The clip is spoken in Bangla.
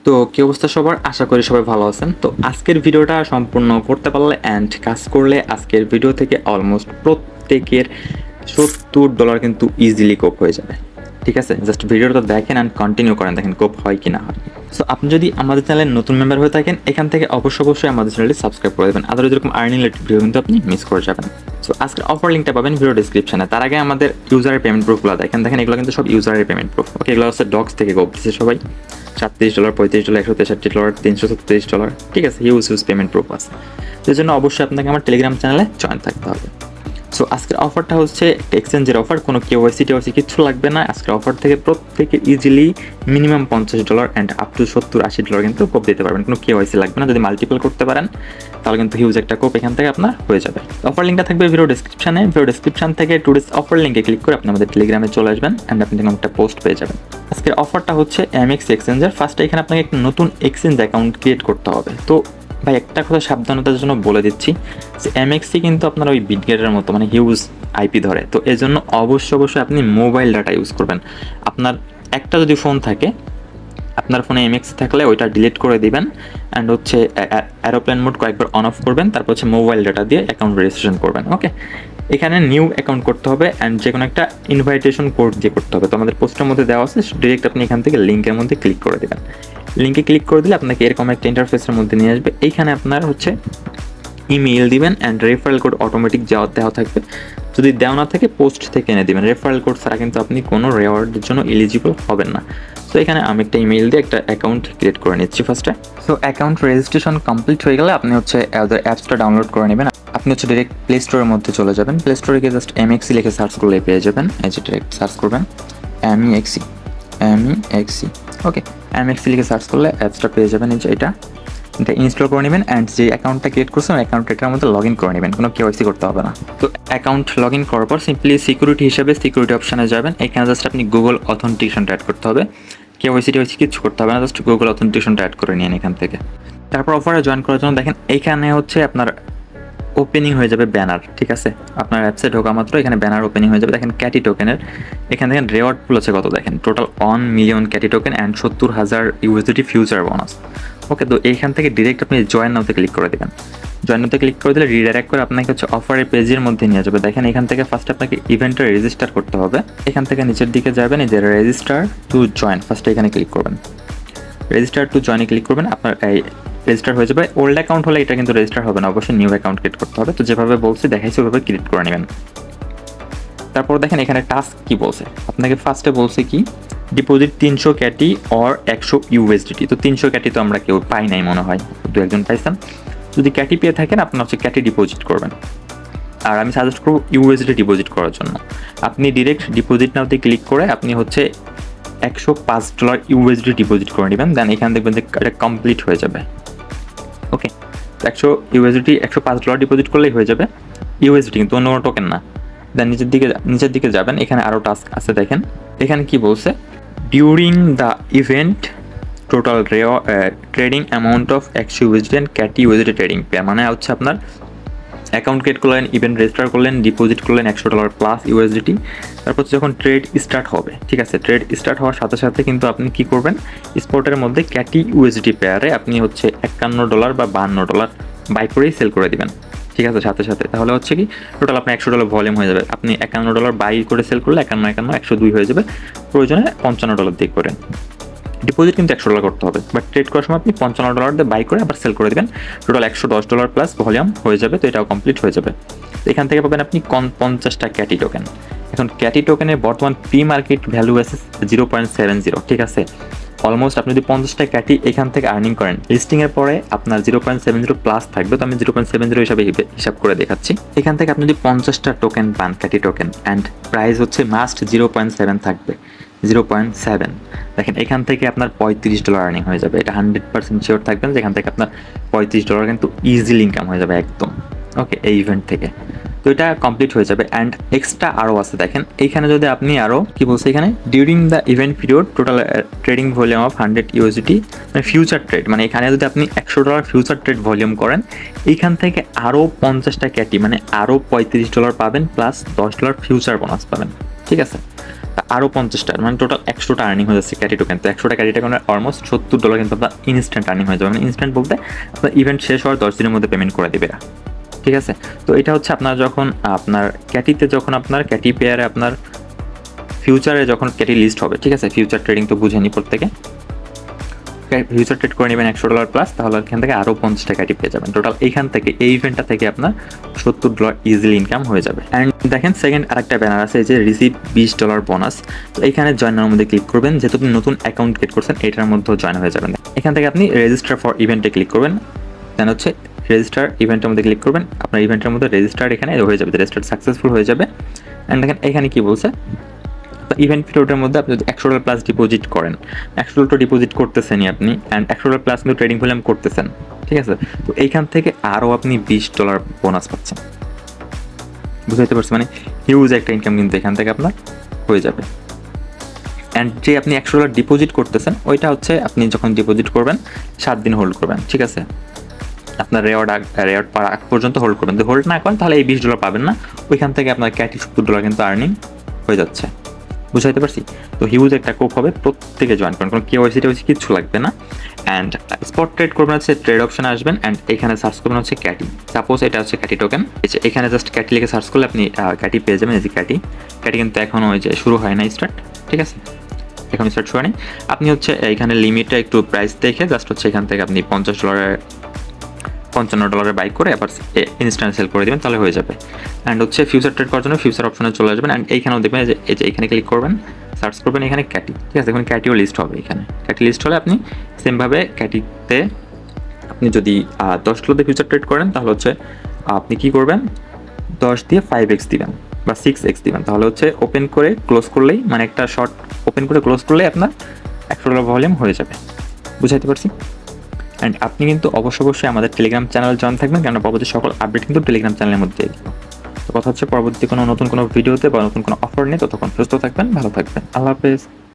তো কি অবস্থা সবার, আশা করি সবাই ভালো আছেন। তো আজকের ভিডিওটা সম্পূর্ণ করতে পারলে অ্যান্ড কাজ করলে আজকের ভিডিও থেকে অলমোস্ট প্রত্যেকের $70 কিন্তু ইজিলি কোপ হয়ে যাবে। ঠিক আছে, জাস্ট ভিডিওটা দেখেন অ্যান্ড কন্টিনিউ করেন, দেখেন কোপ হয় কি না হয়। সো আপনি যদি আমাদের চ্যানেলের নতুন মেম্বার হয়ে থাকেন, এখান থেকে অবশ্যই আমাদের চ্যানেলটি সাবস্ক্রাইব করে দেবেন, আদারওয়াইজ এরকম আর্নিং রিলেটেড ভিডিও কিন্তু আপনি মিস করে যাবেন। সো আজকের অফার লিঙ্কটা পাবেন ভিডিও ডিসক্রিপশনে। তার আগে আমাদের ইউজারের পেমেন্ট প্রুফগুলো দেখেন, এগুলো কিন্তু সব ইউজারের পেমেন্ট প্রুফ। ওকে, এগুলো হচ্ছে ডক্স থেকে কোপ দিচ্ছে সবাই। $37, $35, $163, $337, ঠিক আছে, ইউজ পেমেন্ট প্রুফ আছে। সেই জন্য অবশ্যই আপনাকে আমার টেলিগ্রাম চ্যানেলে জয়েন থাকতে হবে। সো আজকের অফারটা হচ্ছে একটা এক্সচেঞ্জের অফার, কোনো কেওয়াইসি কিছু লাগবে না। আজকের অফার থেকে প্রত্যেকে easily minimum $50 and up to $70-80 কিন্তু কোপ দিতে পারবেন, কোনো কেওয়াইসি লাগবে না। যদি মাল্টিপল করতে পারেন তাহলে কিন্তু হিউজ একটা কোপ এখান থেকে আপনার হয়ে যাবে। অফার লিঙ্কটা থাকবে ভিডিও ডিসক্রিপশনে। ভিডিও ডিসক্রিপশন থেকে টুডেস অফার লিঙ্কে ক্লিক করে আপনি আমাদের টেলিগ্রামে চলে আসবেন অ্যান্ড আপনি একটা পোস্ট পেয়ে যাবেন। আজকের অফারটা হচ্ছে এমএক্স এক্সচেঞ্জের। ফার্স্টে এখানে আপনাকে একটা নতুন এক্সচেঞ্জ অ্যাকাউন্ট ক্রিয়েট করতে হবে। তো ভাই একটা কথা সাবধানতার জন্য বলে দিচ্ছি যে এমএক্সি কিন্তু আপনার ওই বিটগেটের মতো মানে হিউজ আইপি ধরে। তো এই জন্য অবশ্যই আপনি মোবাইল ডাটা ইউজ করবেন। আপনার একটা যদি ফোন থাকে, আপনার ফোনে এমএক্সি থাকলে ওইটা ডিলিট করে দিবেন অ্যান্ড হচ্ছে অ্যারোপ্লেন মোড কয়েকবার অন অফ করবেন, তারপর হচ্ছে মোবাইল ডাটা দিয়ে অ্যাকাউন্ট রেজিস্ট্রেশন করবেন। ওকে, এখানে নিউ অ্যাকাউন্ট করতে হবে অ্যান্ড যে কোনো একটা ইনভাইটেশন কোড দিয়ে করতে হবে। তো আমাদের পোস্টের মধ্যে দেওয়া আছে, ডিরেক্ট আপনি এখান থেকে লিঙ্কের মধ্যে ক্লিক করে দেবেন। লিঙ্কে ক্লিক করে দিলে আপনাকে এরকম একটা ইন্টারফেসের মধ্যে নিয়ে আসবে। এইখানে আপনার হচ্ছে ইমেইল দিবেন অ্যান্ড রেফারেল কোড অটোমেটিক দেওয়া থাকবে। যদি দেওয়া না থাকে পোস্ট থেকে এনে দেবেন। রেফারেল কোড ছাড়া কিন্তু আপনি কোনো রেওয়ার্ডের জন্য এলিজিবল হবেন না। তো এখানে আমি একটা ইমেইল দিয়ে একটা অ্যাকাউন্ট ক্রিয়েট করে নিচ্ছি ফার্স্টে। সো অ্যাকাউন্ট রেজিস্ট্রেশন কমপ্লিট হয়ে গেলে আপনি হচ্ছে অ্যাপসটা ডাউনলোড করে নেবেন। আপনি হচ্ছে ডিরেক্ট প্লে স্টোরের মধ্যে চলে যাবেন। প্লে স্টোরে গিয়ে জাস্ট এমএক্সি লিখে সার্চ করলে পেয়ে যাবেন। এই যে ডিরেক্ট সার্চ করবেন এমএক্সি। ওকে, এমএক্সি লিখে সার্চ করলে অ্যাপসটা পেয়ে যাবেন। এই যে এটা ইনস্টল করে নেবেন অ্যান্ড যে অ্যাকাউন্টটা ক্রিয়েট করছেন অ্যাকাউন্টটার মধ্যে লগ ইন করে নেবেন, কোনো কেওয়াইসি করতে হবে না। তো অ্যাকাউন্ট লগ ইন করার পর সিম্পলি সিকিউরিটি হিসেবে সিকিউরিটি অপশানে যাবেন। এখানে জাস্ট আপনি গুগল অথেন্টিকেশনটা অ্যাড করতে হবে। কেওয়াইসি কিছু করতে হবে না, জাস্ট গুগল অথেন্টিকেশনটা অ্যাড করে নিন এখান থেকে। তারপর অফারে জয়েন করার জন্য দেখেন এইখানে হচ্ছে আপনার ওপেনিং হয়ে যাবে ব্যানার। ঠিক আছে, আপনার অ্যাপসে ঢোকা মাত্র এখানে ব্যানার ওপেনিং হয়ে যাবে। দেখেন ক্যাটি টোকেনের এখানে দেখেন রেওয়ার্ড পুল আছে কত, দেখেন total 1 million CATI token and $70,000 future bonus. Okay, তো এইখান থেকে ডিরেক্ট আপনি জয়েন নাওতে ক্লিক করে দেবেন। জয়েন নাওতে ক্লিক করে দিলে রিডাইরেক্ট করে আপনাকে হচ্ছে অফারের পেজের মধ্যে নিয়ে যাবে। দেখেন এখান থেকে ফার্স্ট আপনাকে ইভেন্টটা রেজিস্টার করতে হবে। এখান থেকে নিচের দিকে যাবেন, এই যে রেজিস্টার টু জয়েন, ফার্স্টে এখানে ক্লিক করবেন। রেজিস্টার টু জয়েনে ক্লিক করবেন, আপনার এই রেজিস্টার হয়ে যাবে। ওল্ড অ্যাকাউন্ট হলে এটা কিন্তু রেজিস্টার হবে না, অবশ্যই নিউ অ্যাকাউন্ট ক্রিয়েট করতে হবে। তো যেভাবে বলছি দেখাইছি ওইভাবে ক্রিয়েট করে নেবেন। তারপর দেখেন এখানে টাস্ক কি বলছে, আপনাকে ফার্স্টে বলছে কি ডিপোজিট 300 ক্যাটি অর 100 ইউএসডিটি। তো 300 ক্যাটি তো আমরা কেউ পাই নাই মনে হয়, দু একজন পাইছেন। যদি ক্যাটি পেয়ে থাকেন আপনার হচ্ছে ক্যাটি ডিপোজিট করবেন। আর আমি সাজেস্ট করবো ইউএসডি ডিপোজিট করার জন্য। আপনি ডিরেক্ট ডিপোজিট নাওতে ক্লিক করে আপনি হচ্ছে $105 ইউএসডি ডিপোজিট করে নেবেন। দেন এখানে দেখবেন যে এটা কমপ্লিট হয়ে যাবে। ওকে, 100 ইউএসডি $105 ডিপোজিট করলেই হয়ে যাবে ইউএসডি, কিন্তু অন্য কোনো টোকেন না। দেন নিচের দিকে যাবেন, এখানে আরও টাস্ক আছে। দেখেন এখানে কি বলছে, during the event total trading amount of 100 USD and CATI USD trading pair, মানে হচ্ছে আপনার অ্যাকাউন্ট ক্রিয়েট করলেন, ইভেন্ট রেজিস্টার করলেন, ডিপোজিট করলেন $100 প্লাস ইউএসডিটি। তারপর যখন ট্রেড স্টার্ট হবে, ঠিক আছে, ট্রেড স্টার্ট হওয়ার সাথে সাথে কিন্তু আপনি কি করবেন, স্পটের মধ্যে ক্যাটি ইউএসডি পেয়ারে আপনি হচ্ছে $51 বা $52 বাই করেই সেল করে দিবেন। ঠিক আছে, সাথে সাথে তাহলে হচ্ছে কি টোটাল আপনার $100 ভলিউম হয়ে যাবে। আপনি $51 বাই করে সেল করলে 51 102 হয়ে যাবে। প্রয়োজনে $55 দিয়ে করেন। ডিপোজিট কিন্তু $100 করতে হবে, বাট ট্রেড করার সময় আপনি $55 দিয়ে বাই করে আবার সেল করে দেবেন। টোটাল $110 প্লাস ভলিউম হয়ে যাবে। তো এটাও কমপ্লিট হয়ে যাবে। তো এখান থেকে পাবেন আপনি 50টা ক্যাটি টোকেন। এখন ক্যাটি টোকেনের বর্তমান প্রি মার্কেট ভ্যালু আছে 0.70। ঠিক আছে, অলমোস্ট আপনি যদি 50টা ক্যাটি এখান থেকে আর্নিং করেন, লিস্টিংয়ের পরে আপনার 0.70 প্লাস থাকবে। তো আমি 0.70 হিসাবে হিসাব করে দেখাচ্ছি। এখান থেকে আপনি যদি 50টা টোকেন পান, ক্যাটি টোকেন, অ্যান্ড প্রাইস হচ্ছে মাস্ট 0.7 থাকবে, 0.7। দেখেন এখান থেকে আপনার $35 আর্নিং হয়ে যাবে। এটা 100% শিওর থাকবেন যে এখান থেকে আপনার $35 কিন্তু ইজিলি ইনকাম হয়ে যাবে একদম। ওকে, এই ইভেন্ট থেকে। তো এটা কমপ্লিট হয়ে যাবে অ্যান্ড এক্সট্রা আরও আছে। দেখেন এইখানে যদি আপনি আরও কি বলছে, এখানে during the event period total trading volume of 100 USD, মানে ফিউচার ট্রেড, মানে এখানে যদি আপনি $100 ফিউচার ট্রেড ভলিউম করেন, এইখান থেকে আরও 50টা ক্যাটি মানে আরও $35 পাবেন প্লাস $10 ফিউচার বোনাস পাবেন। ঠিক আছে, আরও 50টা মানে টোটাল 100টা আর্নিং হয়ে যাচ্ছে ক্যাটি টোকেন। তো 100টা ক্যাটি টোকেনের অলমোস্ট $70 কিন্তু আপনার ইনস্ট্যান্ট আর্নিং হয়ে যাবে। মানে ইনস্ট্যান্ট বলতে আপনার ইভেন্ট শেষ হওয়ার 10 দিনের মধ্যে পেমেন্ট করে দেবে এরা, ঠিক আছে। তো এটা হচ্ছে আপনার যখন আপনার ক্যাটিতে যখন আপনার ক্যাটি পেয়ারে আপনার ফিউচারে যখন ক্যাটি লিস্ট হবে, ঠিক আছে, ফিউচার ট্রেডিং তো বুঝেনি প্রত্যেকে, ফিউচার ট্রেড করে নেবেন $100 প্লাস, তাহলে এখান থেকে আরও 50টা ক্যাটি পেয়ে যাবেন। টোটাল এইখান থেকে এই ইভেন্টটা থেকে আপনার $70 ইজিলি ইনকাম হয়ে যাবে। অ্যান্ড দেখেন সেকেন্ড আরেকটা ব্যানার আছে এই যে রিসিভ $20 বোনাস। তো এখানে জয়েনের মধ্যে ক্লিক করবেন, যেহেতু আপনি নতুন অ্যাকাউন্ট ক্রিয়েট করছেন এটার মধ্যেও জয়েন হয়ে যাবেন। এখান থেকে আপনি রেজিস্টার ফর ইভেন্টে ক্লিক করবেন, দেন হচ্ছে রেজিস্টার ইভেন্টের মধ্যে ক্লিক করবেন, আপনার ইভেন্টের মধ্যে রেজিস্টার এখানে হয়ে যাবে, রেজিস্টার সাকসেসফুল হয়ে যাবে। অ্যান্ড দেখেন এখানে কি বলছে, ইভেন্ট পিরিয়ডের মধ্যে আপনি যদি $100 প্লাস ডিপোজিট করেন, $100 ডিপোজিট করতেছেনই আপনি, অ্যান্ড $100 প্লাস কিন্তু ট্রেডিং ভলিউম করতেছেন, ঠিক আছে। তো এইখান থেকে আরও আপনি $20 বোনাস পাচ্ছেন, বুঝতে পারছি, মানে হিউজ একটা ইনকাম কিন্তু এখান থেকে আপনার হয়ে যাবে। অ্যান্ড যে আপনি $100 ডিপোজিট করতেছেন ওইটা হচ্ছে আপনি যখন ডিপোজিট করবেন 7 দিন হোল্ড করবেন, ঠিক আছে। আপনার রেওয়ার্ড পাওয়ার আগ পর্যন্ত হোল্ড করবেন, যদি হোল্ড না করেন তাহলে এই $20 পাবেন না, ওইখান থেকে আপনার ক্যাটি $70 কিন্তু আর্নিং হয়ে যাচ্ছে, বুঝাইতে পারছি। তো হিউজ একটা কোপ হবে, প্রত্যেকে জয়েন করেন, কোনো কেওয়াইসি কিচ্ছু লাগবে না। অ্যান্ড স্পট ট্রেড করবেন হচ্ছে ট্রেড অপশনে আসবেন, অ্যান্ড এখানে সার্চ করবেন হচ্ছে ক্যাটি, সাপোজ এটা হচ্ছে ক্যাটি টোকেন, এখানে জাস্ট ক্যাটি লিখে সার্চ করলে আপনি ক্যাটি পেয়ে যাবেন। এই যে ক্যাটি কিন্তু এখনও ওই যে শুরু হয় না স্টার্ট, ঠিক আছে, এখন স্টার্ট শুরু হয়নি। আপনি হচ্ছে এখানে লিমিটটা একটু প্রাইস দেখে জাস্ট হচ্ছে এখান থেকে আপনি $55 বাই করে আবার ইনস্ট্যান্ট সেল করে দেবেন, তাহলে হয়ে যাবে। অ্যান্ড হচ্ছে ফিউচার ট্রেড করার জন্য ফিউচার অপশনে চলে আসবেন, অ্যান্ড এইখানেও দেখবেন যে এই যে এখানে ক্লিক করবেন, সার্চ করবেন এখানে ক্যাটি, ঠিক আছে। এখন ক্যাটিও লিস্ট হবে, এখানে ক্যাটি লিস্ট হলে আপনি সেমভাবে ক্যাটিতে আপনি যদি $10 দিয়ে ফিউচার ট্রেড করেন তাহলে হচ্ছে আপনি কী করবেন, 10 দিয়ে 5x দিবেন বা 6x দিবেন, তাহলে হচ্ছে ওপেন করে ক্লোজ করলেই, মানে একটা শর্ট ওপেন করে ক্লোজ করলেই আপনার $100 ভলিউম হয়ে যাবে, বুঝাইতে পারছি। অ্যান্ড আপনি কিন্তু অবশ্যই আমাদের টেলিগ্রাম চ্যানেল জয়েন থাকবেন, কারণ পরবর্তী সকল আপডেট কিন্তু টেলিগ্রাম চ্যানেলের মধ্যে দিয়ে দিব। তো কথা হচ্ছে পরবর্তী কোনো নতুন কোনো ভিডিওতে বা নতুন কোনো অফার নিয়ে, ততক্ষণ সুস্থ থাকবেন, ভালো থাকবেন, আল্লাহ হাফেজ।